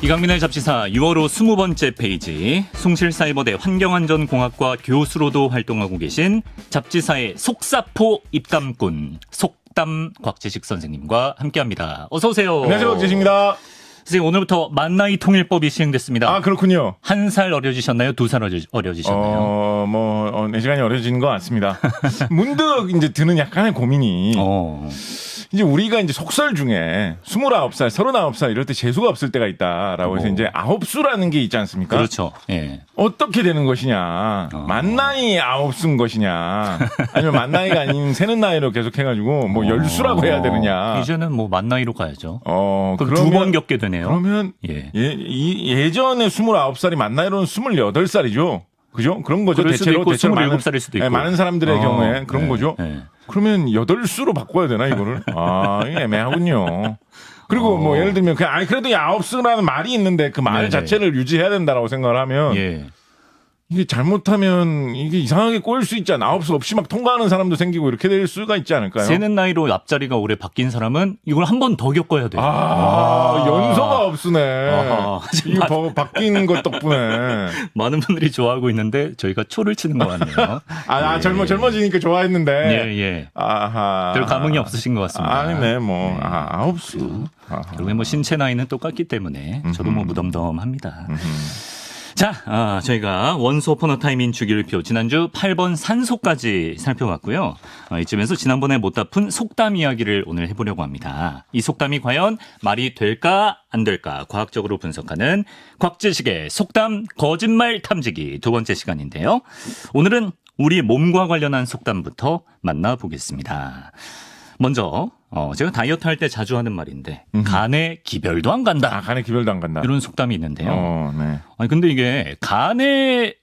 이강민의 잡지사 6월 호 20번째 페이지, 숭실사이버대 환경안전공학과 교수로도 활동하고 계신 잡지사의 속사포 입담꾼 속담 곽재식 선생님과 함께합니다. 어서 오세요. 안녕하세요, 곽재식입니다. 선생님, 오늘부터 만나이 통일법이 시행됐습니다. 아, 그렇군요. 1살 어려지셨나요? 2살 어려지셨나요? 내 시간이 어려지는 것 같습니다. 문득 이제 드는 약간의 고민이. 이제 우리가 이제 속설 중에 29살, 39살 이럴 때 재수가 없을 때가 있다라고 해서 이제 아홉수라는 게 있지 않습니까? 그렇죠. 예. 어떻게 되는 것이냐. 만나이 아홉수인 것이냐. 아니면 만나이가 아닌 세는 나이로 계속 해가지고 뭐 열수라고 해야 되느냐. 이제는 뭐 만나이로 가야죠. 그럼 그러면 2번 겪게 되네요. 그러면 예전에 29살이 만나이로는 28살이죠. 그죠? 그런 거죠. 대체로 27살일 수도 있고. 많은 사람들의 경우에 그런 거죠. 네. 그러면 8수로 바꿔야 되나 이거를? 이게 애매하군요. 그리고 뭐 예를 들면 그냥 그래도 9수라는 말이 있는데 그 말 자체를 유지해야 된다라고 생각을 하면 이게 잘못하면 이게 이상하게 꼬일 수 있잖아. 9수 없이 막 통과하는 사람도 생기고 이렇게 될 수가 있지 않을까요? 세는 나이로 앞자리가 올해 바뀐 사람은 이걸 한 번 더 겪어야 돼요. 연서가 없으네. 이거 바뀐 것 덕분에. 많은 분들이 좋아하고 있는데 저희가 초를 치는 것 같네요. 젊어지니까 좋아했는데. 예. 별 감흥이 없으신 것 같습니다. 아니네, 9수. 그리고 뭐 신체 나이는 똑같기 때문에 저도 뭐 무덤덤합니다. 자, 저희가 원스 오폰 어 타임 인 주기율표 지난주 8번 산소까지 살펴봤고요. 이쯤에서 지난번에 못다 푼 속담 이야기를 오늘 해보려고 합니다. 이 속담이 과연 말이 될까 안 될까 과학적으로 분석하는 곽재식의 속담 거짓말 탐지기 두 번째 시간인데요. 오늘은 우리 몸과 관련한 속담부터 만나보겠습니다. 먼저 제가 다이어트 할 때 자주 하는 말인데 간에 기별도 안 간다. 간에 기별도 안 간다. 이런 속담이 있는데요. 네. 아니 근데 이게 간에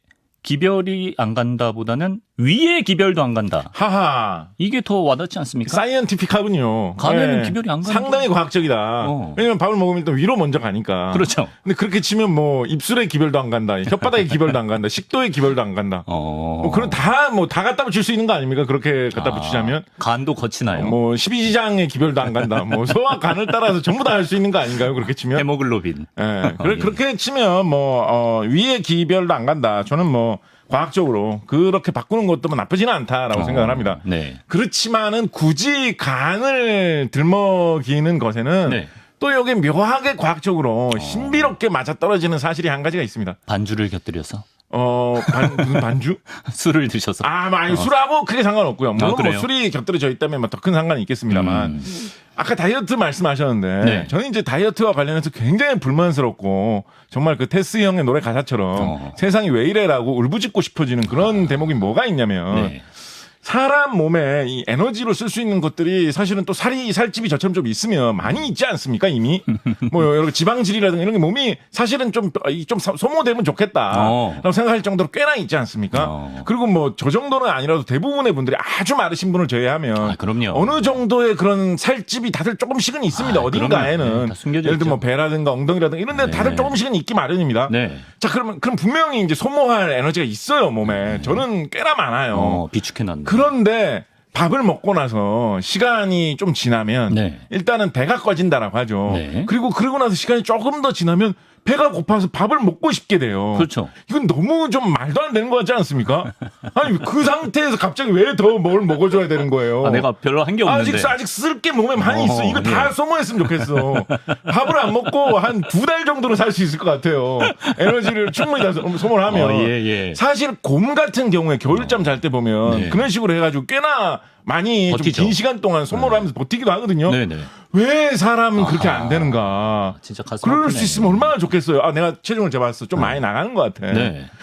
기별이 안 간다보다는 위에 기별도 안 간다. 하하. 이게 더 와닿지 않습니까? 사이언티픽하군요. 간에는 기별이 안 간다. 상당히 과학적이다. 왜냐면 밥을 먹으면 일단 위로 먼저 가니까. 그렇죠. 근데 그렇게 치면 뭐 입술에 기별도 안 간다. 혓바닥에 기별도 안 간다. 식도에 기별도 안 간다. 그런 다 갖다 붙일 수 있는 거 아닙니까? 그렇게 갖다 붙이자면. 간도 거치나요? 12지장의 기별도 안 간다. 소와 간을 따라서 전부 다 할 수 있는 거 아닌가요? 그렇게 치면. 헤모글로빈. 그렇게 치면 위에 기별도 안 간다. 저는 과학적으로 그렇게 바꾸는 것도 나쁘지는 않다라고 생각을 합니다. 네. 그렇지만은 굳이 간을 들먹이는 것에는 또 여기 묘하게 과학적으로 신비롭게 맞아떨어지는 사실이 한 가지가 있습니다. 반주를 곁들여서? 무슨 반주? 술을 드셔서? 술하고 크게 상관없고요. 물론 술이 곁들여져 있다면 더 큰 상관이 있겠습니다만. 아까 다이어트 말씀하셨는데 저는 이제 다이어트와 관련해서 굉장히 불만스럽고 정말 그 테스 형의 노래 가사처럼 세상이 왜 이래라고 울부짖고 싶어지는 그런 대목이 뭐가 있냐면 사람 몸에 이 에너지로 쓸 수 있는 것들이 사실은 또 살집이 저처럼 좀 있으면 많이 있지 않습니까 이미 여러 지방질이라든가 이런 게 몸이 사실은 좀 소모되면 좋겠다라고 생각할 정도로 꽤나 있지 않습니까? 그리고 저 정도는 아니라도 대부분의 분들이 아주 마르신 분을 제외하면 그럼요. 어느 정도의 그런 살집이 다들 조금씩은 있습니다. 어딘가에는 예를 들면 배라든가 엉덩이라든가 이런 데 다들 조금씩은 있기 마련입니다. 자 그럼 분명히 이제 소모할 에너지가 있어요 몸에. 저는 꽤나 많아요. 비축해놨네. 그런데 밥을 먹고 나서 시간이 좀 지나면 일단은 배가 꺼진다라고 하죠. 그리고 그러고 나서 시간이 조금 더 지나면 배가 고파서 밥을 먹고 싶게 돼요. 그렇죠. 이건 너무 좀 말도 안 되는 거 같지 않습니까? 아니 그 상태에서 갑자기 왜 더 뭘 먹어줘야 되는 거예요? 내가 별로 한 게 없는데. 아직 쓸 게 몸에 많이 있어. 이거 다 소모했으면 좋겠어. 밥을 안 먹고 한 2달 정도는 살 수 있을 것 같아요. 에너지를 충분히 다 소모를 하면. 사실 곰 같은 경우에 겨울잠 잘 때 보면 그런 식으로 해가지고 꽤나 많이 좀 긴 시간 동안 소모를 하면서 버티기도 하거든요. 왜 사람은 그렇게 안 되는가? 진짜 가슴 그럴 아프네. 수 있으면 얼마나 좋겠어요. 내가 체중을 재봤어. 좀 많이 나가는 것 같아.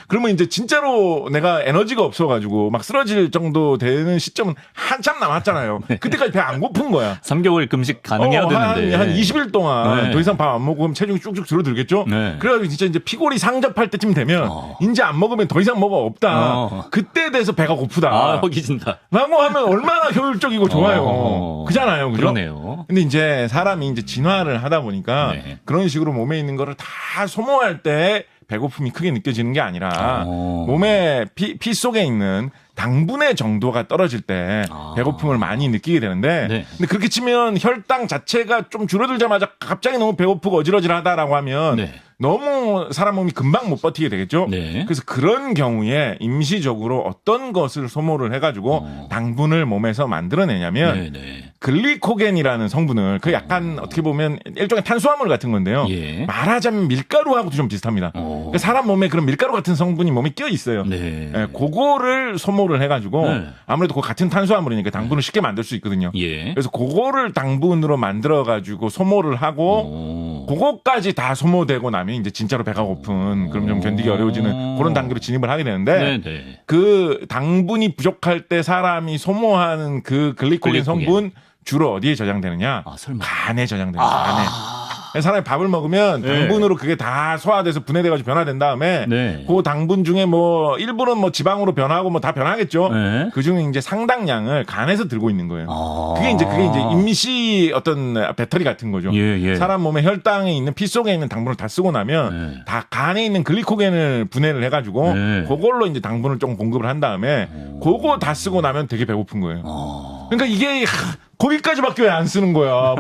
그러면 이제 진짜로 내가 에너지가 없어가지고 막 쓰러질 정도 되는 시점은 한참 남았잖아요. 그때까지 배 안 고픈 거야. 3개월 금식 가능해야 되는데. 한 20일 동안 더 이상 밥 안 먹으면 체중이 쭉쭉 줄어들겠죠? 그래가지고 진짜 이제 피골이 상접할 때쯤 되면 이제 안 먹으면 더 이상 뭐가 없다. 그때에 대해서 배가 고프다. 허기진다. 라고 하면 얼마나 효율적이고 좋아요. 그잖아요. 그죠? 그러네요. 근데 이제 사람이 이제 진화를 하다 보니까 그런 식으로 몸에 있는 거를 다 소모할 때 배고픔이 크게 느껴지는 게 아니라 몸에 피 속에 있는 당분의 정도가 떨어질 때 배고픔을 많이 느끼게 되는데 근데 그렇게 치면 혈당 자체가 좀 줄어들자마자 갑자기 너무 배고프고 어지러질하다라고 하면 너무 사람 몸이 금방 못 버티게 되겠죠. 네. 그래서 그런 경우에 임시적으로 어떤 것을 소모를 해가지고 당분을 몸에서 만들어내냐면 글리코겐이라는 성분을 그 약간 어떻게 보면 일종의 탄수화물 같은 건데요. 예. 말하자면 밀가루하고도 좀 비슷합니다. 그러니까 사람 몸에 그런 밀가루 같은 성분이 몸에 끼어 있어요. 네. 예, 그거를 소모를 해가지고 아무래도 그 같은 탄수화물이니까 당분을 쉽게 만들 수 있거든요. 예. 그래서 그거를 당분으로 만들어가지고 소모를 하고 그거까지 다 소모되고 나면 이제 진짜로 배가 고픈 그럼 좀 견디기 어려워지는 그런 단계로 진입을 하게 되는데 그 당분이 부족할 때 사람이 소모하는 그 글리코겐 성분 주로 어디에 저장되느냐? 간에 저장됩니다. 간에. 사람이 밥을 먹으면 당분으로 그게 다 소화돼서 분해돼가지고 변화된 다음에 그 당분 중에 뭐 일부는 뭐 지방으로 변하고 뭐 다 변하겠죠. 그 중에 이제 상당량을 간에서 들고 있는 거예요. 그게 이제 임시 어떤 배터리 같은 거죠. 사람 몸의 혈당에 있는 피 속에 있는 당분을 다 쓰고 나면 다 간에 있는 글리코겐을 분해를 해가지고 그걸로 이제 당분을 좀 공급을 한 다음에 그거 다 쓰고 나면 되게 배고픈 거예요. 그러니까 이게 거기까지밖에 왜 안 쓰는 거야?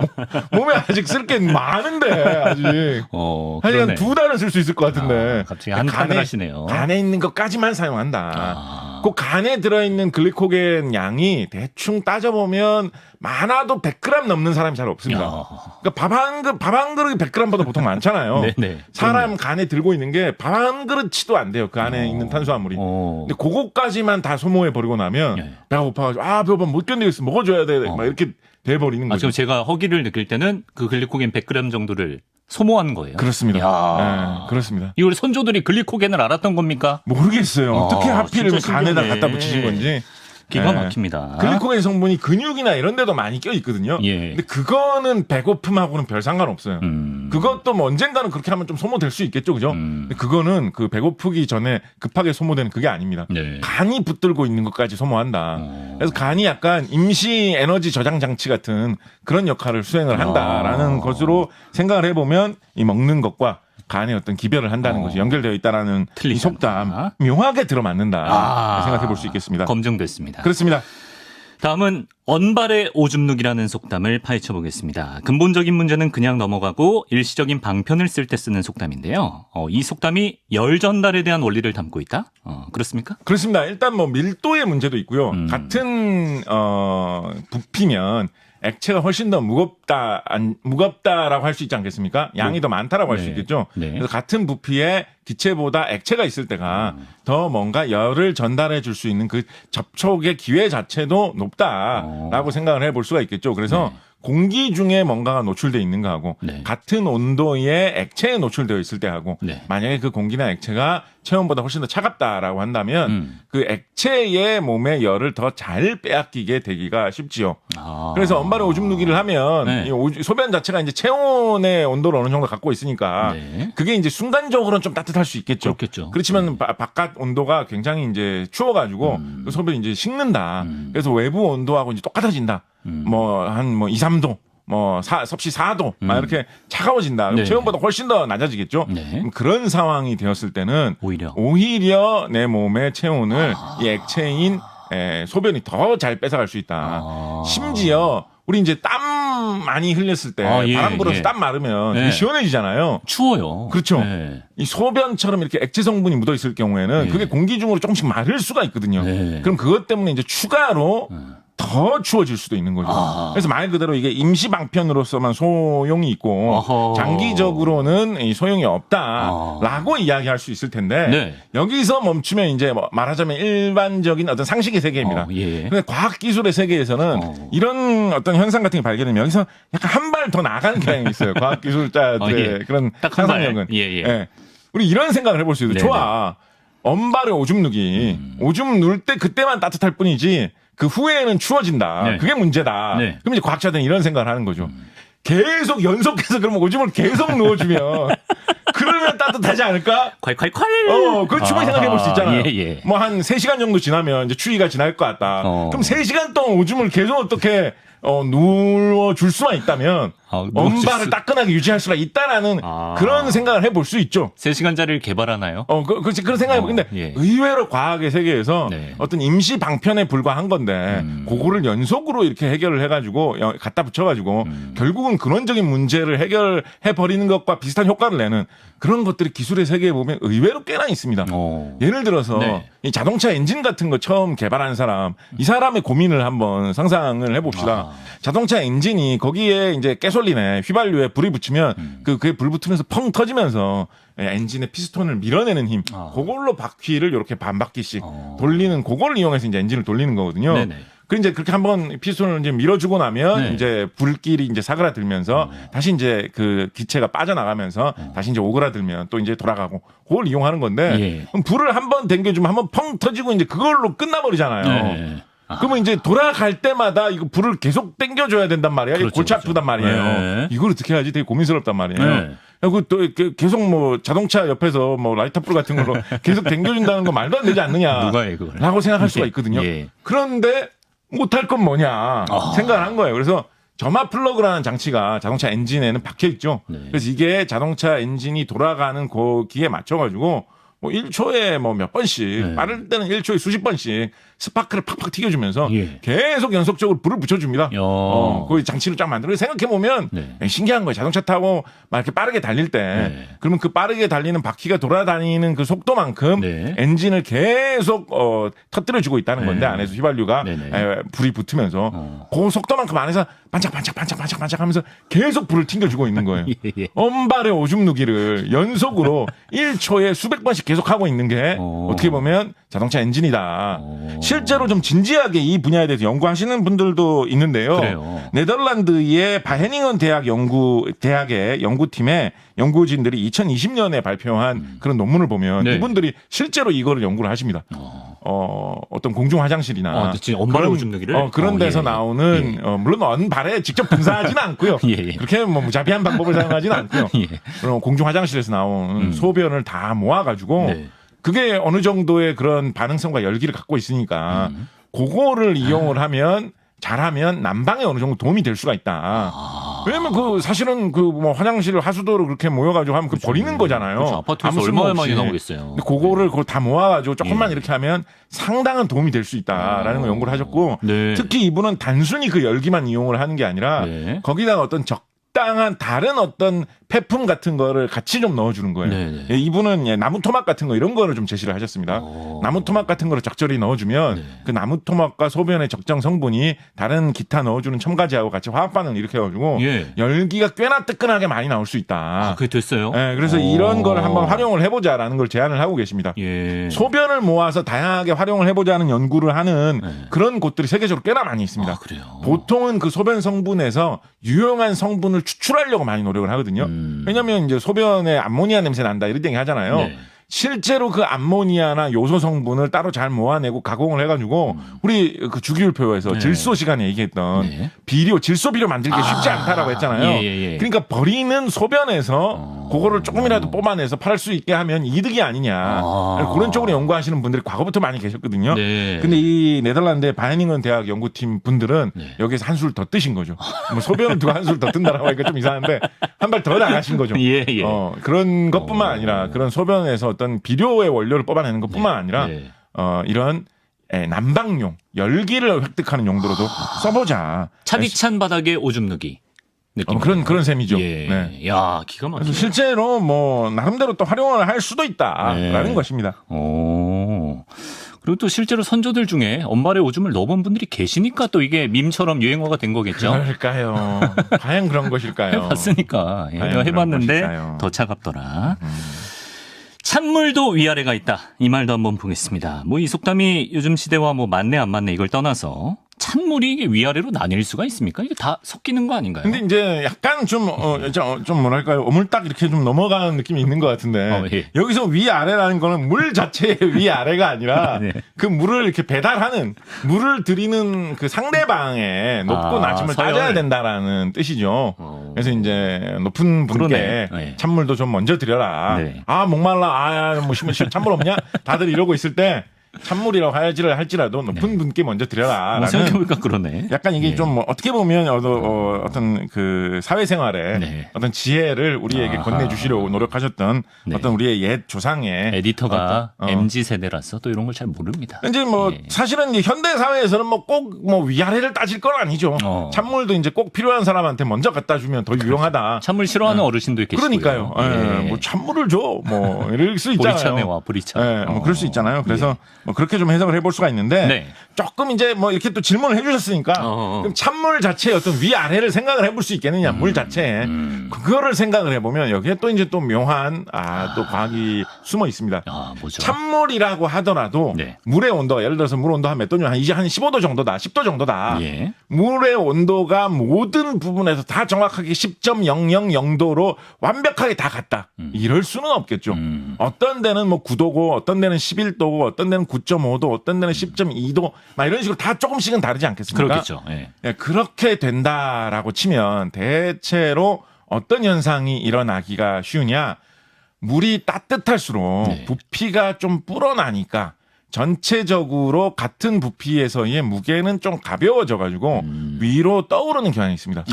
몸에 아직 쓸 게 많은데 아직. 한 2달은 쓸 수 있을 것 같은데. 갑자기 한칸을 하시네요. 간에 있는 것까지만 사용한다. 그 간에 들어있는 글리코겐 양이 대충 따져보면 많아도 100g 넘는 사람이 잘 없습니다. 그러니까 밥 한 그릇이 100g보다 보통 많잖아요. 사람 간에 들고 있는 게 밥 한 그릇치도 안 돼요. 그 안에 있는 탄수화물이. 근데 그거까지만 다 소모해 버리고 나면 배가 고파가지고 배고파 못 견디겠어. 먹어줘야 돼. 막 이렇게 돼버리는 거죠. 지금 제가 허기를 느낄 때는 그 글리코겐 100g 정도를 소모하는 거예요. 그렇습니다. 네, 그렇습니다. 이걸 선조들이 글리코겐을 알았던 겁니까? 모르겠어요. 어떻게 하필 간에다 갖다 붙이신 건지. 기가 막힙니다. 글리코겐 성분이 근육이나 이런 데도 많이 껴 있거든요. 근데 그거는 배고픔하고는 별 상관없어요. 그것도 뭐 언젠가는 그렇게 하면 좀 소모될 수 있겠죠. 그죠? 근데 그거는 그 배고프기 전에 급하게 소모되는 그게 아닙니다. 간이 붙들고 있는 것까지 소모한다. 그래서 간이 약간 임시 에너지 저장 장치 같은 그런 역할을 수행을 한다라는 것으로 생각을 해보면 이 먹는 것과 간에 어떤 기별을 한다는 것이 연결되어 있다라는 이 속담 묘하게 들어맞는다 생각해 볼 수 있겠습니다. 검증됐습니다. 그렇습니다. 다음은 언발의 오줌누기라는 속담을 파헤쳐 보겠습니다. 근본적인 문제는 그냥 넘어가고 일시적인 방편을 쓸 때 쓰는 속담인데요. 이 속담이 열 전달에 대한 원리를 담고 있다? 그렇습니까? 그렇습니다. 일단 뭐 밀도의 문제도 있고요. 같은 부피면 액체가 훨씬 더 무겁다라고 할 수 있지 않겠습니까? 양이 더 많다라고 할 수 있겠죠. 그래서 같은 부피에 기체보다 액체가 있을 때가 더 뭔가 열을 전달해 줄 수 있는 그 접촉의 기회 자체도 높다라고 생각을 해볼 수가 있겠죠. 그래서 공기 중에 뭔가가 노출되어 있는 거하고 같은 온도의 액체에 노출되어 있을 때하고 만약에 그 공기나 액체가 체온보다 훨씬 더 차갑다라고 한다면 그 액체의 몸의 열을 더 잘 빼앗기게 되기가 쉽지요. 그래서 언발의 오줌 누기를 하면 이 소변 자체가 이제 체온의 온도를 어느 정도 갖고 있으니까 그게 이제 순간적으로는 좀 따뜻할 수 있겠죠. 그렇지만 바깥 온도가 굉장히 이제 추워가지고 그 소변이 이제 식는다. 그래서 외부 온도하고 이제 똑같아진다. 한 2, 3도, 섭씨 4도, 막 이렇게 차가워진다. 그럼 체온보다 훨씬 더 낮아지겠죠? 그런 상황이 되었을 때는 오히려 내 몸의 체온을 이 액체인 소변이 더 잘 뺏어갈 수 있다. 심지어 우리 이제 땀 많이 흘렸을 때 바람 불어서 땀 마르면 되게 시원해지잖아요. 추워요. 그렇죠. 이 소변처럼 이렇게 액체 성분이 묻어 있을 경우에는 그게 공기 중으로 조금씩 마를 수가 있거든요. 그럼 그것 때문에 이제 추가로 더 추워질 수도 있는 거죠. 그래서 말 그대로 이게 임시 방편으로서만 소용이 있고 장기적으로는 소용이 없다라고 이야기할 수 있을 텐데 여기서 멈추면 이제 말하자면 일반적인 어떤 상식의 세계입니다. 그런데 과학 기술의 세계에서는 이런 어떤 현상 같은 게 발견되면 여기서 약간 한 발 더 나가는 경향이 있어요. 과학 기술자들의 그런 상상력은. 우리 이런 생각을 해볼 수 있어요. 좋아. 언발의 오줌 누기. 오줌 누를 때 그때만 따뜻할 뿐이지 그 후에는 추워진다. 그게 문제다. 그럼 이제 과학자들은 이런 생각을 하는 거죠. 계속 연속해서 그러면 오줌을 계속 누워주면 그러면 따뜻하지 않을까? 콸콸콸. 그걸 충분히 생각해 볼 수 있잖아요. 뭐 한 3시간 정도 지나면 이제 추위가 지날 것 같다. 그럼 3시간 동안 오줌을 계속 어떻게 누워줄 수만 있다면 언발을 따끈하게 유지할 수가 있다라는 그런 생각을 해볼 수 있죠. 3시간짜리를 개발하나요? 그렇지. 그런 생각이 근데 예. 의외로 과학의 세계에서 네. 어떤 임시 방편에 불과한 건데 그거를 연속으로 이렇게 해결을 해가지고 갖다 붙여가지고 결국은 근원적인 문제를 해결해 버리는 것과 비슷한 효과를 내는 그런 것들이 기술의 세계에 보면 의외로 꽤나 있습니다. 예를 들어서 네. 이 자동차 엔진 같은 거 처음 개발한 사람, 이 사람의 고민을 한번 상상을 해봅시다. 자동차 엔진이 거기에 이제 가솔린에 휘발유에 불이 붙이면 그게 불 붙으면서 펑 터지면서 엔진의 피스톤을 밀어내는 힘, 그걸로 바퀴를 이렇게 반 바퀴씩 돌리는 그걸 이용해서 이제 엔진을 돌리는 거거든요. 네네. 그 이제 그렇게 한번 피스톤을 이제 밀어주고 나면 네. 이제 불길이 이제 사그라들면서 다시 이제 그 기체가 빠져나가면서 다시 이제 오그라들면 또 이제 돌아가고 그걸 이용하는 건데 예. 그럼 불을 한번 당겨주면 한번 펑 터지고 이제 그걸로 끝나버리잖아요. 네. 그러면 이제 돌아갈 때마다 이거 불을 계속 당겨줘야 된단 말이에요. 그렇죠, 골치 아프단 말이에요. 네. 이걸 어떻게 하지? 되게 고민스럽단 말이에요. 네. 그리고 또 이렇게 계속 뭐 자동차 옆에서 뭐 라이터 불 같은 걸로 계속 당겨준다는 거 말도 안 되지 않느냐. 누가 해 그걸? 라고 생각할 수가 있거든요. 예. 그런데 못할 건 뭐냐 생각을 한 거예요. 그래서 점화 플러그라는 장치가 자동차 엔진에는 박혀 있죠. 네. 그래서 이게 자동차 엔진이 돌아가는 거기에 맞춰가지고 뭐 1초에 뭐 몇 번씩 빠를 때는 1초에 수십 번씩 스파크를 팍팍 튀겨주면서 예. 계속 연속적으로 불을 붙여줍니다. 그 장치를 쫙 만들어 생각해보면 신기한 거예요. 자동차 타고 막 이렇게 빠르게 달릴 때 그러면 그 빠르게 달리는 바퀴가 돌아다니는 그 속도만큼 엔진을 계속 터뜨려주고 있다는 건데 안에서 휘발유가 불이 붙으면서 그 속도만큼 안에서 반짝반짝 하면서 계속 불을 튕겨주고 있는 거예요. 언발의 오줌 누기를 연속으로 1초에 수백 번씩 계속 하고 있는 게 어떻게 보면 자동차 엔진이다. 실제로 좀 진지하게 이 분야에 대해서 연구하시는 분들도 있는데요. 그래요. 네덜란드의 바헤닝은 대학의 연구팀의 연구진들이 2020년에 발표한 그런 논문을 보면 이분들이 실제로 이거를 연구를 하십니다. 어떤 공중 화장실이나 언발의 오줌 누기를 그런 데서 나오는 물론 언발에 직접 분사하지는 않고요. 그렇게 뭐 무자비한 방법을 사용하지는 않고요. 그럼 공중 화장실에서 나온 소변을 다 모아가지고 그게 어느 정도의 그런 반응성과 열기를 갖고 있으니까 그거를 이용을 하면 잘하면 난방에 어느 정도 도움이 될 수가 있다. 왜냐면 그 사실은 그 뭐 화장실 하수도를 그렇게 모여가지고 하면 그 버리는 거잖아요. 그렇죠. 아파트에서 얼마나 많이 나오겠어요. 근데 그거를 그걸 다 모아가지고 조금만 이렇게 하면 상당한 도움이 될 수 있다라는 걸 연구를 하셨고 특히 이분은 단순히 그 열기만 이용을 하는 게 아니라 거기다가 어떤 적당한 다른 어떤 폐품 같은 거를 같이 좀 넣어주는 거예요. 이분은 나무 토막 같은 거 이런 거를 좀 제시를 하셨습니다. 나무 토막 같은 거를 적절히 넣어주면 그 나무 토막과 소변의 적정 성분이 다른 기타 넣어주는 첨가제하고 같이 화학 반응을 일으켜가지고 열기가 꽤나 뜨끈하게 많이 나올 수 있다. 그게 됐어요? 그래서 이런 걸 한번 활용을 해보자라는 걸 제안을 하고 계십니다. 소변을 모아서 다양하게 활용을 해보자는 연구를 하는 그런 곳들이 세계적으로 꽤나 많이 있습니다. 그래요? 보통은 그 소변 성분에서 유용한 성분을 추출하려고 많이 노력을 하거든요. 왜냐하면 이제 소변에 암모니아 냄새 난다 이런 얘기 하잖아요. 실제로 그 암모니아나 요소 성분을 따로 잘 모아내고 가공을 해가지고 우리 그 주기율표에서 질소 시간에 얘기했던 비료, 질소 비료 만들기 쉽지 않다라고 했잖아요. 그러니까 버리는 소변에서 그거를 조금이라도 뽑아내서 팔 수 있게 하면 이득이 아니냐. 그런 쪽으로 연구하시는 분들이 과거부터 많이 계셨거든요. 근데 이 네덜란드의 바헤닝은 대학 연구팀 분들은 여기서 한술 더 뜨신 거죠. 뭐 소변을 두고 한술 더 뜬다라고 하니까 좀 이상한데 한 발 더 나가신 거죠. 그런 것뿐만 아니라 그런 소변에서 어떤 비료의 원료를 뽑아내는 것뿐만 아니라 이런 난방용, 열기를 획득하는 용도로도 써보자. 차디찬 바닥에 오줌 누기. 그런 셈이죠. 야, 기가 막히네. 실제로 뭐 나름대로 또 활용을 할 수도 있다라는 것입니다. 그리고 또 실제로 선조들 중에 언발에 오줌을 넣어본 분들이 계시니까 또 이게 밈처럼 유행어가 된 거겠죠. 그럴까요? 과연 그런 것일까요? 해봤으니까. 해봤는데 더 차갑더라. 찬물도 위아래가 있다. 이 말도 한번 보겠습니다. 뭐 이 속담이 요즘 시대와 뭐 맞네 안 맞네 이걸 떠나서 찬물이 이게 위아래로 나뉠 수가 있습니까? 이게 다 섞이는 거 아닌가요? 근데 이제 약간 좀 뭐랄까요. 어물딱 이렇게 좀 넘어가는 느낌이 있는 것 같은데 여기서 위아래라는 거는 물 자체의 위아래가 아니라 그 물을 이렇게 배달하는 물을 드리는 그 상대방의 높고 낮음을 따져야 된다라는 뜻이죠. 그래서 이제 높은 분께 찬물도 좀 먼저 드려라. 목말라. 뭐 찬물 없냐? 다들 이러고 있을 때 찬물이라고 할지라도 높은 분께 먼저 드려라. 생각해보니까 그러네. 약간 이게 좀 뭐 어떻게 보면 어떤 그 사회생활에 어떤 지혜를 우리에게 건네주시려고 노력하셨던 어떤 우리의 옛 조상의 에디터가 MZ 세대라서 또 이런 걸 잘 모릅니다. 이제 뭐 사실은 이제 현대 사회에서는 뭐 꼭 뭐 위아래를 따질 건 아니죠. 찬물도 이제 꼭 필요한 사람한테 먼저 갖다 주면 더 유용하다. 찬물 싫어하는 어르신도 있겠고요. 그러니까요. 뭐 찬물을 줘. 뭐 이럴 수 있잖아요. 보리차네와 보리차. 뭐 그럴 수 있잖아요. 그래서 뭐 그렇게 좀 해석을 해볼 수가 있는데 조금 이제 뭐 이렇게 또 질문을 해주셨으니까 그럼 찬물 자체의 어떤 위아래를 생각을 해볼 수 있겠느냐 물 자체에 그거를 생각을 해보면 여기에 또 이제 또 묘한 또 과학이 숨어 있습니다. 뭐죠? 찬물이라고 하더라도 물의 온도가 예를 들어서 물 온도 한 몇 도냐 이제 한 15도 정도다 10도 정도다. 물의 온도가 모든 부분에서 다 정확하게 10.000도로 완벽하게 다 같다. 이럴 수는 없겠죠. 어떤 데는 뭐 9도고 어떤 데는 11도고 어떤 데는 9.5도 어떤 데는 10.2도 막 이런 식으로 다 조금씩은 다르지 않겠습니까? 그렇겠죠. 그렇게 된다라고 치면 대체로 어떤 현상이 일어나기가 쉬우냐. 물이 따뜻할수록 부피가 좀 불어나니까 전체적으로 같은 부피에서의 무게는 좀 가벼워져가지고 위로 떠오르는 경향이 있습니다.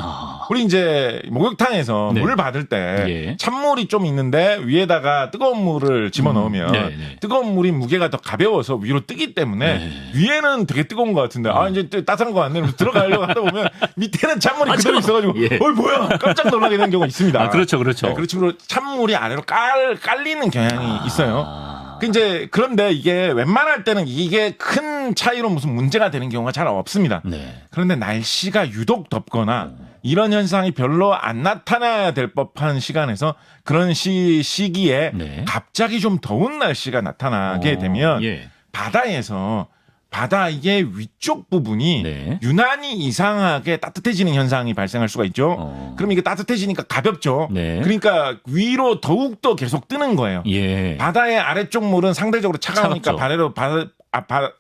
우리 이제 목욕탕에서 물 받을 때 찬물이 좀 있는데 위에다가 뜨거운 물을 집어넣으면 뜨거운 물이 무게가 더 가벼워서 위로 뜨기 때문에 위에는 되게 뜨거운 것 같은데 이제 따뜻한 거 같네. 들어가려고 하다 보면 밑에는 찬물이 그대로 있어가지고 뭐야 깜짝 놀라게 되는 경우가 있습니다. 그렇죠. 그런 식으로 찬물이 아래로 깔리는 경향이 있어요. 그런데 이게 웬만할 때는 이게 큰 차이로 무슨 문제가 되는 경우가 잘 없습니다. 그런데 날씨가 유독 덥거나 이런 현상이 별로 안 나타나야 될 법한 시간에서 그런 시기에 갑자기 좀 더운 날씨가 나타나게 되면 바다의 위쪽 부분이 유난히 이상하게 따뜻해지는 현상이 발생할 수가 있죠. 그럼 이게 따뜻해지니까 가볍죠. 그러니까 위로 더욱더 계속 뜨는 거예요. 바다의 아래쪽 물은 상대적으로 차가우니까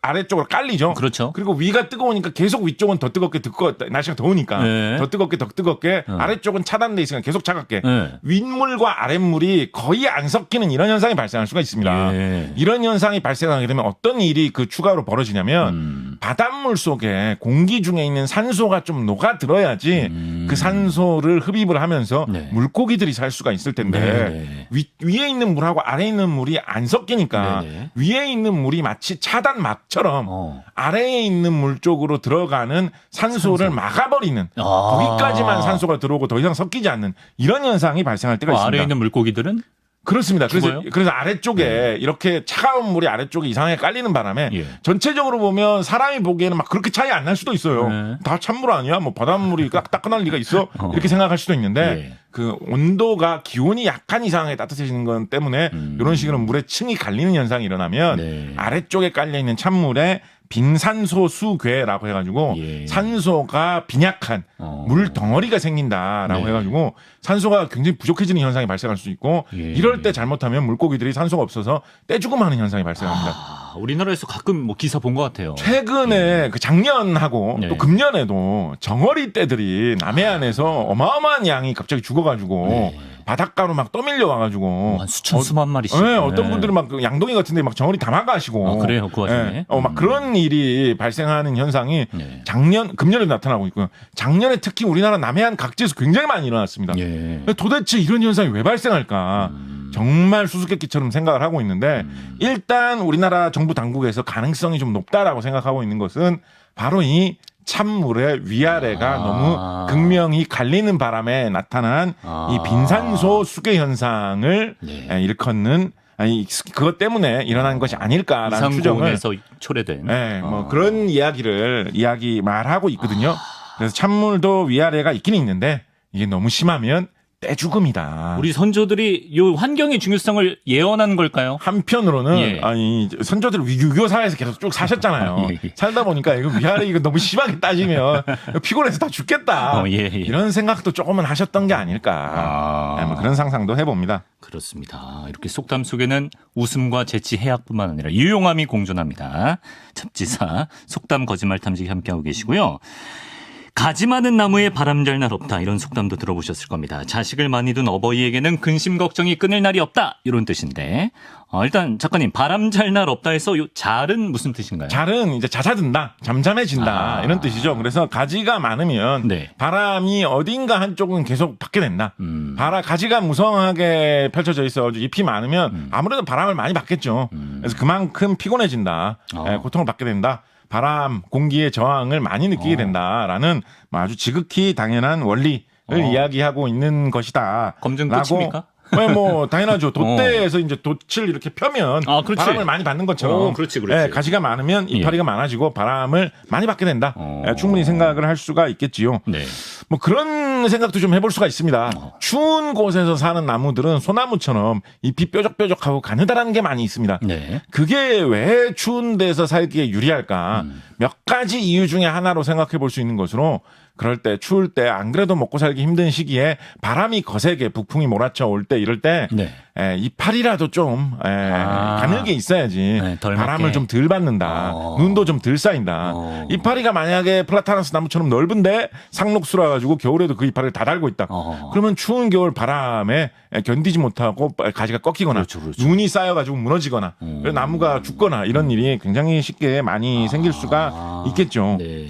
아래쪽으로 깔리죠. 그렇죠. 그리고 위가 뜨거우니까 계속 위쪽은 더 뜨겁게 날씨가 더우니까 더 뜨겁게 아래쪽은 차단돼 있으니까 계속 차갑게 윗물과 아랫물이 거의 안 섞이는 이런 현상이 발생할 수가 있습니다. 이런 현상이 발생하게 되면 어떤 일이 그 추가로 벌어지냐면 바닷물 속에 공기 중에 있는 산소가 좀 녹아들어야지 그 산소를 흡입을 하면서 물고기들이 살 수가 있을 텐데 위에 있는 물하고 아래에 있는 물이 안 섞이니까 위에 있는 물이 마치 차단막처럼 아래에 있는 물 쪽으로 들어가는 산소를 막아버리는 거기까지만 산소가 들어오고 더 이상 섞이지 않는 이런 현상이 발생할 때가 있습니다. 아래에 있는 물고기들은? 그렇습니다. 그래서 아래쪽에 이렇게 차가운 물이 아래쪽에 이상하게 깔리는 바람에 전체적으로 보면 사람이 보기에는 막 그렇게 차이 안 날 수도 있어요. 다 찬물 아니야? 뭐 바닷물이 따끈할 리가 있어? 이렇게 생각할 수도 있는데 그 온도가 기온이 약간 이상하게 따뜻해지는 것 때문에 이런 식으로 물의 층이 갈리는 현상이 일어나면 아래쪽에 깔려 있는 찬물에 빈산소 수괴라고 해가지고 산소가 빈약한 물 덩어리가 생긴다라고 해가지고 산소가 굉장히 부족해지는 현상이 발생할 수 있고 이럴 때 잘못하면 물고기들이 산소가 없어서 떼죽음하는 현상이 발생합니다. 우리나라에서 가끔 뭐 기사 본 것 같아요. 최근에 그 작년하고 또 금년에도 정어리 떼들이 남해안에서 어마어마한 양이 갑자기 죽어가지고 바닷가로 막 떠밀려 와가지고 한 수천 수만 마리씩. 어떤 분들은 막 양동이 같은데 막 정어리 담아가시고. 그래요, 그 와중에. 막 그런 일이 발생하는 현상이 금년에도 나타나고 있고요. 작년에 특히 우리나라 남해안 각지에서 굉장히 많이 일어났습니다. 도대체 이런 현상이 왜 발생할까? 정말 수수께끼처럼 생각을 하고 있는데 일단 우리나라 정부 당국에서 가능성이 좀 높다라고 생각하고 있는 것은 바로 이 찬물의 위아래가 너무 극명히 갈리는 바람에 나타난 이 빈산소 수계 현상을 일컫는 그것 때문에 일어난 것이 아닐까라는 추정을 이상공에서 초래된 뭐 그런 말하고 있거든요. 그래서 찬물도 위아래가 있긴 있는데 이게 너무 심하면 떼죽음이다. 우리 선조들이 이 환경의 중요성을 예언한 걸까요? 한편으로는 선조들 유교 사회에서 계속 쭉 사셨잖아요. 살다 보니까 이거 위아래 이거 너무 심하게 따지면 피곤해서 다 죽겠다. 이런 생각도 조금은 하셨던 게 아닐까. 뭐 그런 상상도 해봅니다. 그렇습니다. 이렇게 속담 속에는 웃음과 재치 해학뿐만 아니라 유용함이 공존합니다. 잡지사 속담 거짓말 탐지기 함께하고 계시고요. 가지 많은 나무에 바람 잘 날 없다 이런 속담도 들어보셨을 겁니다. 자식을 많이 둔 어버이에게는 근심 걱정이 끊을 날이 없다 이런 뜻인데 일단 작가님 바람 잘 날 없다 해서 요 잘은 무슨 뜻인가요? 잘은 이제 잦아든다, 잠잠해진다 이런 뜻이죠. 그래서 가지가 많으면 네. 바람이 어딘가 한쪽은 계속 받게 된다. 가지가 무성하게 펼쳐져 있어 잎이 많으면 아무래도 바람을 많이 받겠죠. 그래서 그만큼 피곤해진다, 고통을 받게 된다. 바람, 공기의 저항을 많이 느끼게 된다라는 아주 지극히 당연한 원리를 이야기하고 있는 것이다. 검증 끝입니까? 네, 뭐 당연하죠. 돛대에서 이제 돛을 이렇게 펴면 바람을 많이 받는 것처럼 그렇지. 네, 가지가 많으면 이파리가 많아지고 바람을 많이 받게 된다. 충분히 생각을 할 수가 있겠지요. 네. 뭐 그런 생각도 좀 해볼 수가 있습니다. 추운 곳에서 사는 나무들은 소나무처럼 잎이 뾰족뾰족하고 가느다란 게 많이 있습니다. 네. 그게 왜 추운 데서 살기에 유리할까? 몇 가지 이유 중에 하나로 생각해 볼 수 있는 것으로 그럴 때 추울 때 안 그래도 먹고 살기 힘든 시기에 바람이 거세게 북풍이 몰아쳐 올 때 이럴 때 이파리라도 좀 가늘게 있어야지 네, 바람을 좀 덜 받는다. 눈도 좀 덜 쌓인다. 이파리가 만약에 플라타너스 나무처럼 넓은데 상록수라 가지고 겨울에도 그 이파리를 다 달고 있다. 그러면 추운 겨울 바람에 견디지 못하고 가지가 꺾이거나 그렇죠. 눈이 쌓여가지고 무너지거나 나무가 죽거나 이런 일이 굉장히 쉽게 많이 생길 수가 있겠죠. 네.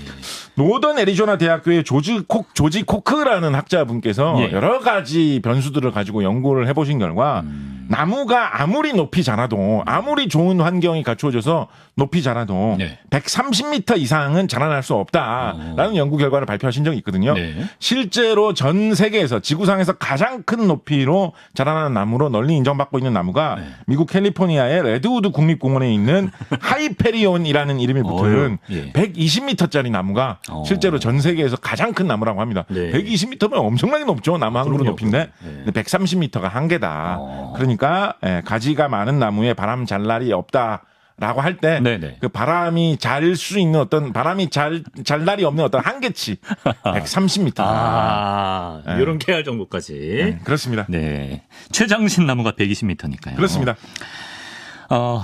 노던 애리조나 대학교의 조지 코크라는 학자분께서 여러 가지 변수들을 가지고 연구를 해보신 결과 나무가 아무리 높이 자라도 아무리 좋은 환경이 갖추어져서 높이 자라도 130m 이상은 자라날 수 없다라는 연구 결과를 발표하신 적이 있거든요. 실제로 전 세계에서 지구상에서 가장 큰 높이로 자라나는 나무로 널리 인정받고 있는 나무가 미국 캘리포니아의 레드우드 국립공원에 있는 하이페리온이라는 이름이 붙은 120m짜리 나무가 실제로 전 세계에서 가장 큰 나무라고 합니다. 120m면 엄청나게 높죠. 나무 한 그루 높이인데 130m가 한계다. 그러니까 가지가 많은 나무에 바람 잘 날이 없다라고 할 때 그 바람이 잘 수 있는 어떤 바람이 잘 날이 없는 어떤 한계치 130m. 이런 계열 정도까지. 그렇습니다. 네. 최장신 나무가 120m니까요. 그렇습니다.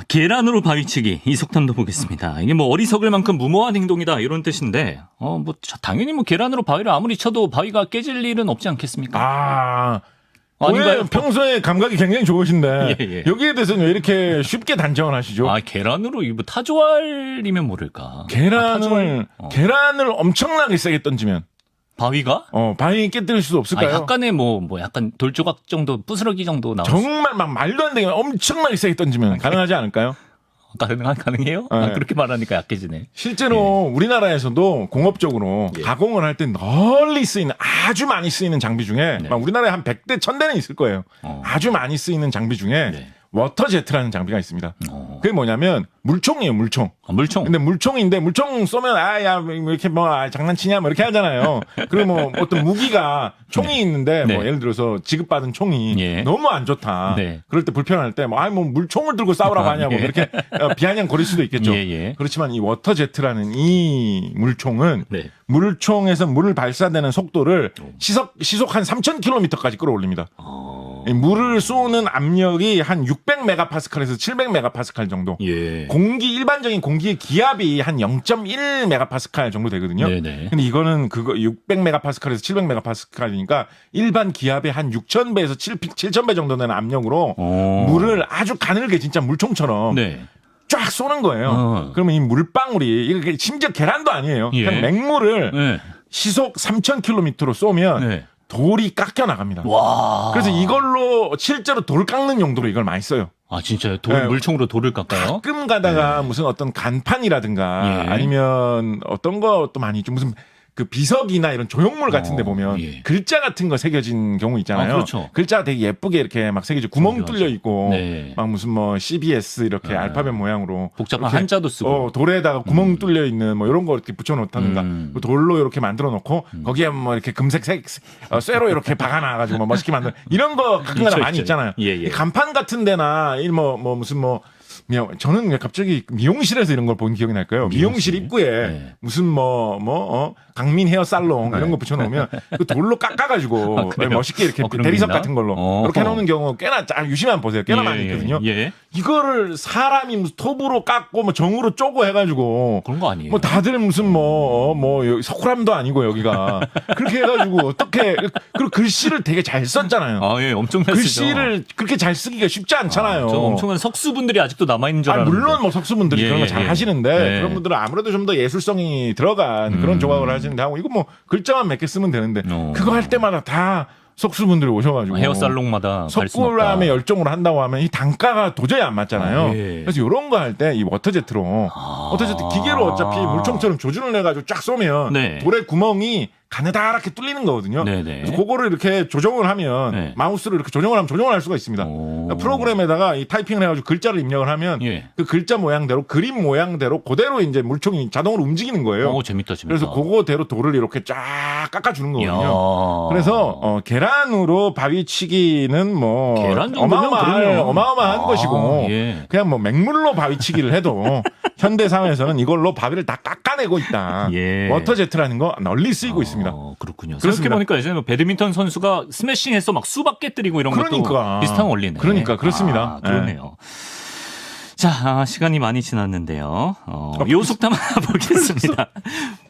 계란으로 바위치기 이 속담도 보겠습니다. 이게 뭐 어리석을 만큼 무모한 행동이다 이런 뜻인데 뭐 당연히 뭐 계란으로 바위를 아무리 쳐도 바위가 깨질 일은 없지 않겠습니까? 아닌가요? 평소에 감각이 굉장히 좋으신데 여기에 대해서는 왜 이렇게 쉽게 단정을 하시죠? 계란으로 이거 타조알이면 모를까? 계란을 엄청나게 세게 던지면 바위가? 바위 깨뜨릴 수도 없을까요? 약간의 뭐 약간 돌조각 정도, 부스러기 정도 나올 정말 막 말도 안 되게 엄청나게 세게 던지면 가능하지 않을까요? 가능해요? 그렇게 말하니까 약해지네. 실제로 우리나라에서도 공업적으로 가공을 할 때 널리 쓰이는 아주 많이 쓰이는 장비 중에 막 우리나라에 한 100대 1000대는 있을 거예요. 아주 많이 쓰이는 장비 중에 워터제트라는 장비가 있습니다. 그게 뭐냐면 물총이에요, 물총. 물총. 근데 물총인데 물총 쏘면 이렇게 장난치냐 이렇게 하잖아요. 그리고 뭐 어떤 무기가 총이 있는데 뭐 예를 들어서 지급받은 총이 너무 안 좋다. 그럴 때 불편할 때 뭐 물총을 들고 싸우라고 하냐고 이렇게 비아냥거릴 수도 있겠죠. 그렇지만 이 워터제트라는 이 물총은 물총에서 물을 발사되는 속도를 시속 한 3,000km까지 끌어올립니다. 물을 쏘는 압력이 한 600메가파스칼에서 700메가파스칼 정도. 일반적인 공기의 기압이 한 0.1메가파스칼 정도 되거든요. 근데 이거는 600메가파스칼에서 700메가파스칼이니까 일반 기압의 한 6,000배에서 7,000배 정도 되는 압력으로 물을 아주 가늘게 진짜 물총처럼 쫙 쏘는 거예요. 그러면 이 물방울이 이게 심지어 계란도 아니에요. 그냥 맹물을 시속 3,000km로 쏘면 돌이 깎여 나갑니다. 그래서 이걸로 실제로 돌 깎는 용도로 이걸 많이 써요. 진짜요? 물총으로 돌을 깎아요? 가끔 가다가 무슨 어떤 간판이라든가 아니면 어떤 것도 많이 좀 무슨 그 비석이나 이런 조형물 같은 데 보면 글자 같은 거 새겨진 경우 있잖아요. 그렇죠. 글자가 되게 예쁘게 이렇게 막 새겨져 구멍 뚫려 있고 막 무슨 뭐 CBS 이렇게 알파벳 모양으로 복잡한 한자도 쓰고 돌에다가 구멍 뚫려 있는 뭐 이런 거 이렇게 붙여 놓다든가 돌로 이렇게 만들어 놓고 거기에 뭐 이렇게 금색 쇠로 이렇게 박아 놔 가지고 뭐 멋있게 만든 이런 거 가끔가다 많이 있잖아요. 이 간판 같은 데나 무슨 저는 갑자기 미용실에서 이런 걸 본 기억이 날까요? 미용실 입구에 네. 무슨 강민 헤어 살롱 이런 거 붙여놓으면 그 돌로 깎아가지고 멋있게 이렇게 대리석 같은 걸로 이렇게 해놓는 경우 꽤나 유심한 보세요. 꽤나 많이 있거든요. 예. 이거를 사람이 무슨 톱으로 깎고 정으로 쪼고 해가지고 그런 거 아니에요? 다들 무슨 여기 석굴암도 아니고 여기가 그렇게 해가지고 어떻게 그리고 글씨를 되게 잘 썼잖아요. 예, 엄청 잘 쓰죠. 글씨를 그렇게 잘 쓰기가 쉽지 않잖아요. 저 엄청난 석수분들이 아직도 남아있는 줄 알았는데. 물론 석수분들이 그런 거 잘 하시는데 그런 분들은 아무래도 좀 더 예술성이 들어간 그런 조각을 하시는데 하고 이거 글자만 몇 개 쓰면 되는데 그거 할 때마다 다 석수분들이 오셔가지고 헤어살롱마다 석굴암에 열정으로 한다고 하면 이 단가가 도저히 안 맞잖아요. 그래서 이런 거 할 때 이 워터제트로 워터제트 기계로 어차피 물총처럼 조준을 해가지고 쫙 쏘면 돌의 구멍이 가느다랗게 뚫리는 거거든요. 그래서 그거를 이렇게 조정을 하면 마우스로 이렇게 조정을 하면 조정을 할 수가 있습니다. 그러니까 프로그램에다가 이 타이핑을 해가지고 글자를 입력을 하면 그 글자 모양대로 그림 모양대로 그대로 이제 물총이 자동으로 움직이는 거예요. 재밌다. 그래서 그거대로 돌을 이렇게 쫙 깎아주는 거거든요. 그래서 계란으로 바위치기는 어마어마한 것이고 그냥 맹물로 바위치기를 해도 현대 사회에서는 이걸로 바위를 다 깎아내고 있다. 워터제트라는 거 널리 쓰이고 있습니다. 그렇군요. 생각해보니까 예전에 배드민턴 선수가 스매싱해서 막 수박 깨뜨리고 이런 것도 비슷한 원리네. 그러니까 그렇습니다. 그러네요. 자, 시간이 많이 지났는데요. 요 속담 하나 보겠습니다.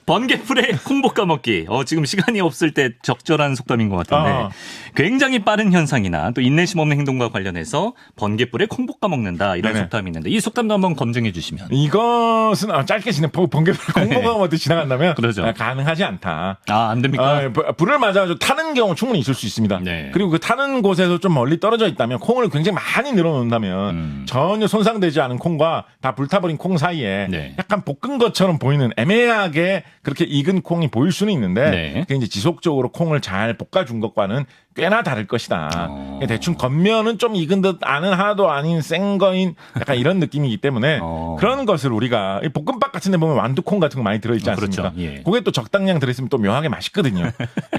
번개풀에 콩볶 까먹기. 지금 시간이 없을 때 적절한 속담인 것 같은데 굉장히 빠른 현상이나 또 인내심 없는 행동과 관련해서 번개풀에 콩볶 까먹는다 이런 속담이 있는데 이 속담도 한번 검증해 주시면. 이것은 짧게 번개풀에 콩볶 까먹듯 지나간다면 그러죠. 가능하지 않다. 안 됩니까? 불을 맞아가지고 타는 경우 충분히 있을 수 있습니다. 그리고 그 타는 곳에서 좀 멀리 떨어져 있다면 콩을 굉장히 많이 늘어놓는다면 전혀 손상되지 않은 콩과 다 불타버린 콩 사이에 약간 볶은 것처럼 보이는 애매하게 그렇게 익은 콩이 보일 수는 있는데 그게 이제 지속적으로 콩을 잘 볶아준 것과는 꽤나 다를 것이다. 대충 겉면은 좀 익은 듯 안은 하나도 아닌 생 거인 약간 이런 느낌이기 때문에 그런 것을 우리가 볶음밥 같은 데 보면 완두콩 같은 거 많이 들어있지 않습니까? 그렇죠. 그게 또 적당량 들어있으면 또 묘하게 맛있거든요.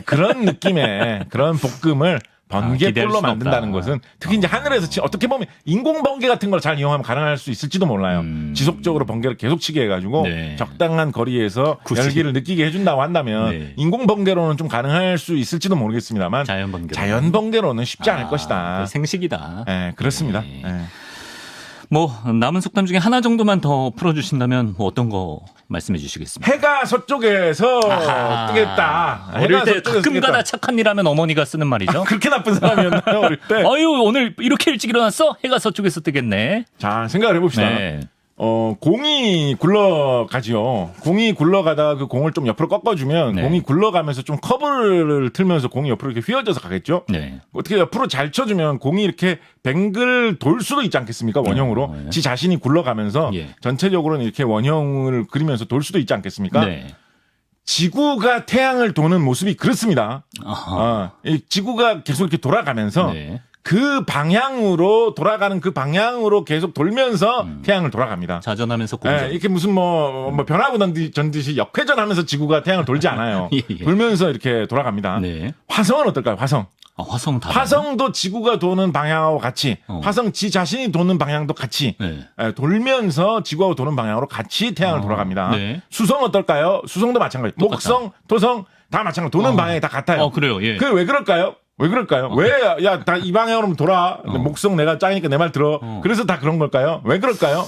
그런 느낌의 그런 볶음을 번개불로 만든다는 것은 특히 이제 하늘에서 어떻게 보면 인공 번개 같은 걸 잘 이용하면 가능할 수 있을지도 몰라요. 지속적으로 번개를 계속 치게 해가지고 적당한 거리에서 열기를 느끼게 해준다고 한다면 인공 번개로는 좀 가능할 수 있을지도 모르겠습니다만 자연 번개로는 쉽지 않을 것이다. 생식이다. 네, 그렇습니다. 남은 속담 중에 하나 정도만 더 풀어주신다면 어떤 거 말씀해 주시겠습니까? 해가 서쪽에서 뜨겠다. 어릴 때 가끔가다 착한 일 하면 어머니가 쓰는 말이죠. 그렇게 나쁜 사람이었나요? 어릴 때? 오늘 이렇게 일찍 일어났어? 해가 서쪽에서 뜨겠네. 자, 생각을 해봅시다. 공이 굴러가지요. 공이 굴러가다가 그 공을 좀 옆으로 꺾어주면 공이 굴러가면서 좀 커브를 틀면서 공이 옆으로 이렇게 휘어져서 가겠죠. 어떻게 옆으로 잘 쳐주면 공이 이렇게 뱅글 돌 수도 있지 않겠습니까? 원형으로. 지 자신이 굴러가면서 전체적으로는 이렇게 원형을 그리면서 돌 수도 있지 않겠습니까? 지구가 태양을 도는 모습이 그렇습니다. 이 지구가 계속 이렇게 돌아가면서 그 방향으로 돌아가는 그 방향으로 계속 돌면서 태양을 돌아갑니다. 자전하면서 공전. 이렇게 무슨 변화구 전듯이 역회전하면서 지구가 태양을 돌지 않아요. 돌면서 이렇게 돌아갑니다. 화성은 어떨까요? 화성도 지구가 도는 방향하고 같이 화성 지 자신이 도는 방향도 같이 돌면서 지구하고 도는 방향으로 같이 태양을 돌아갑니다. 수성 어떨까요? 수성도 마찬가지. 목성, 토성 다 마찬가지. 도는 방향이 다 같아요. 그래요. 그게 왜 그럴까요? 다 이 방향으로 돌아. 목성 내가 짱이니까 내 말 들어. 그래서 다 그런 걸까요? 왜 그럴까요?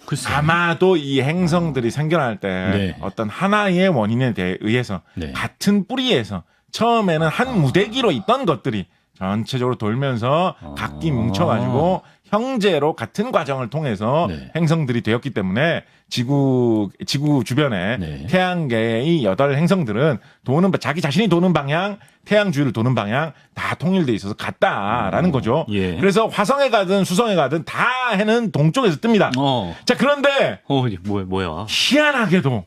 글쎄요. 아마도 이 행성들이 생겨날 때 어떤 하나의 원인에 의해서 같은 뿌리에서 처음에는 한 무대기로 있던 것들이 전체적으로 돌면서 각기 뭉쳐가지고 형제로 같은 과정을 통해서 행성들이 되었기 때문에 지구 주변에 태양계의 8행성들은 자기 자신이 도는 방향, 태양 주위를 도는 방향 다 통일돼 있어서 같다라는 거죠. 그래서 화성에 가든 수성에 가든 다 해는 동쪽에서 뜹니다. 자, 그런데 뭐야? 희한하게도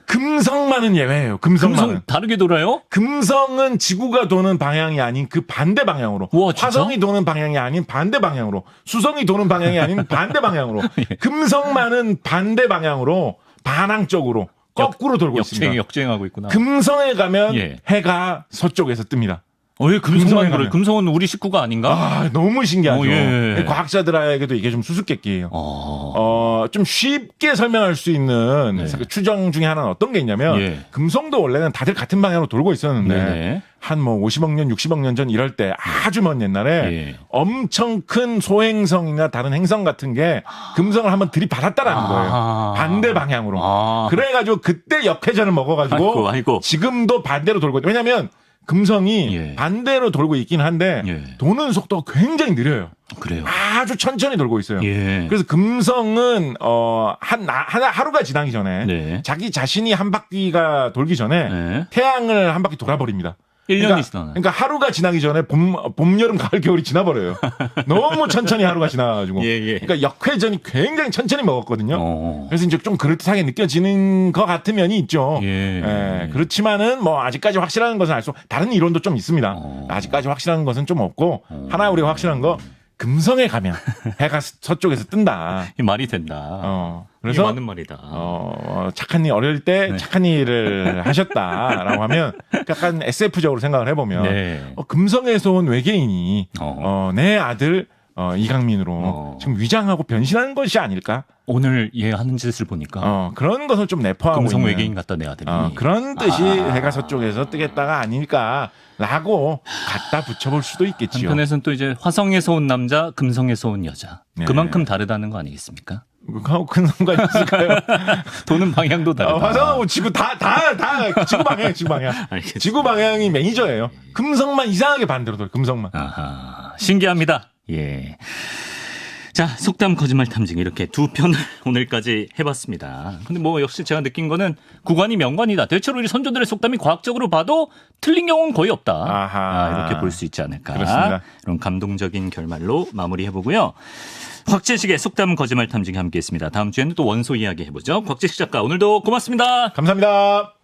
금성만은 예외예요. 금성 다르게 돌아요? 금성은 지구가 도는 방향이 아닌 그 반대 방향으로. 화성이 도는 방향이 아닌 반대 방향으로. 수성이 도는 방향이 아닌 반대 방향으로. 금성만은 반대 방향으로 반항적으로 거꾸로 돌고 있습니다. 역주행하고 있구나. 금성에 가면 해가 서쪽에서 뜹니다. 왜 금성만 금성에 그래? 가면. 금성은 우리 식구가 아닌가? 아, 너무 신기하죠. 예. 과학자들에게도 이게 좀 수수께끼예요. 좀 쉽게 설명할 수 있는 네. 추정 중에 하나는 어떤 게 있냐면 예. 금성도 원래는 다들 같은 방향으로 돌고 있었는데 네네. 한 뭐 50억 년, 60억 년 전 이럴 때 아주 먼 옛날에 예. 엄청 큰 소행성이나 다른 행성 같은 게 금성을 한번 들이받았다라는 거예요. 반대 방향으로. 그래가지고 그때 역회전을 먹어가지고 아이고. 지금도 반대로 돌고 있어요. 왜냐하면 금성이 예. 반대로 돌고 있긴 한데 예. 도는 속도가 굉장히 느려요. 그래요. 아주 천천히 돌고 있어요. 예. 그래서 금성은 하루가 지나기 전에 네. 자기 자신이 한 바퀴가 돌기 전에 네. 태양을 한 바퀴 돌아버립니다. 1년이 지나나요? 그러니까 하루가 지나기 전에 봄, 여름, 가을, 겨울이 지나버려요. 너무 천천히 하루가 지나가지고. 예. 그러니까 역회전이 굉장히 천천히 먹었거든요. 그래서 이제 좀 그럴듯하게 느껴지는 것 같은 면이 있죠. 예. 그렇지만은 뭐 아직까지 확실한 것은 알 수, 다른 이론도 좀 있습니다. 아직까지 확실한 것은 좀 없고, 하나 우리가 확실한 거, 금성에 가면 해가 서쪽에서 뜬다. 이 말이 된다. 그래서 이게 맞는 말이다. 착한 일 어릴 때 네. 착한 일을 하셨다라고 하면 약간 SF적으로 생각을 해보면 네. 금성에서 온 외계인이 내 아들 이강민으로 지금 위장하고 변신하는 것이 아닐까? 오늘 얘 하는 짓을 보니까 그런 것을 좀 내포하고 금성 있는 외계인 같다 내 아들이. 그런 뜻이 해가 서쪽에서 뜨겠다가 아닐까라고 갖다 붙여볼 수도 있겠지요. 한편에서는 또 이제 화성에서 온 남자, 금성에서 온 여자. 네. 그만큼 다르다는 거 아니겠습니까? 그하고 큰 상관이 있을까요? 도는 방향도 다르다. 화성하고 지구 다 지구 방향. 알겠습니다. 지구 방향이 매니저예요. 금성만 이상하게 반대로 돌. 금성만. 아하, 신기합니다. 예. 자, 속담 거짓말 탐증 이렇게 두 편을 오늘까지 해봤습니다. 근데 뭐 역시 제가 느낀 거는 구관이 명관이다. 대체로 우리 선조들의 속담이 과학적으로 봐도 틀린 경우는 거의 없다. 아하. 이렇게 볼 수 있지 않을까. 그렇습니다. 이런 감동적인 결말로 마무리해보고요. 곽재식의 속담 거짓말 탐증이 함께했습니다. 다음 주에는 또 원소 이야기 해보죠. 곽재식 작가 오늘도 고맙습니다. 감사합니다.